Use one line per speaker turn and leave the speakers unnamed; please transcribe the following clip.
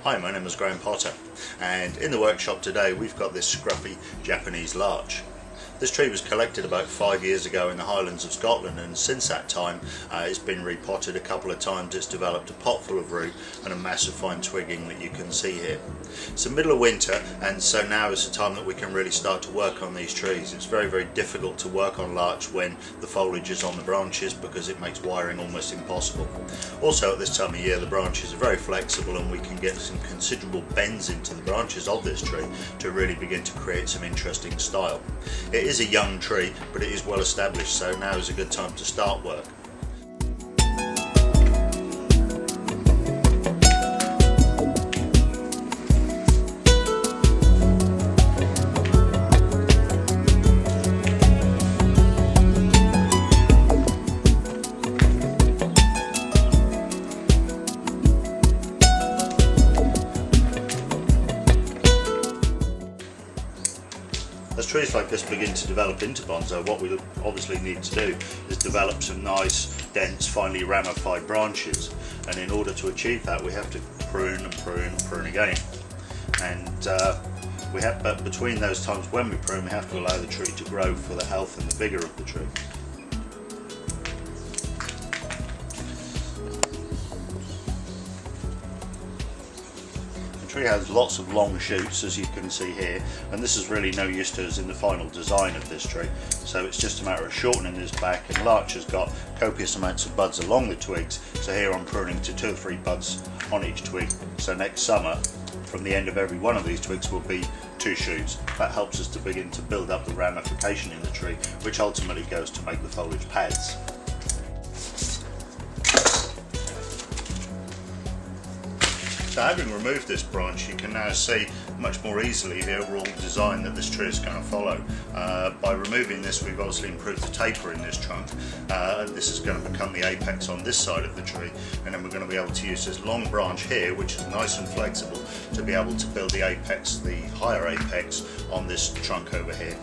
Hi, my name is Graham Potter, and in the workshop today we've got this scruffy Japanese larch. This tree was collected about 5 years ago in the Highlands of Scotland, and since that time it's been repotted a couple of times. It's developed a pot full of root and a massive fine twigging that you can see here. It's the middle of winter, and so now is the time that we can really start to work on these trees. It's very difficult to work on larch when the foliage is on the branches because it makes wiring almost impossible. Also at this time of year the branches are very flexible and we can get some considerable bends into the branches of this tree to really begin to create some interesting style. It is a young tree, but it is well established, so now is a good time to start work. As trees like this begin to develop into bonsai, what we obviously need to do is develop some nice, dense, finely ramified branches. And in order to achieve that, we have to prune and prune and prune again. And but between those times when we prune, we have to allow the tree to grow for the health and the vigour of the tree. The tree has lots of long shoots, as you can see here, and this is really no use to us in the final design of this tree, so it's just a matter of shortening this back. And larch has got copious amounts of buds along the twigs, so here I'm pruning to 2 or 3 buds on each twig, so next summer from the end of every one of these twigs will be 2 shoots. That helps us to begin to build up the ramification in the tree, which ultimately goes to make the foliage pads. So having removed this branch, you can now see much more easily the overall design that this tree is going to follow. By removing this, we've obviously improved the taper in this trunk. This is going to become the apex on this side of the tree, and then we're going to be able to use this long branch here, which is nice and flexible, to be able to build the apex, the higher apex, on this trunk over here.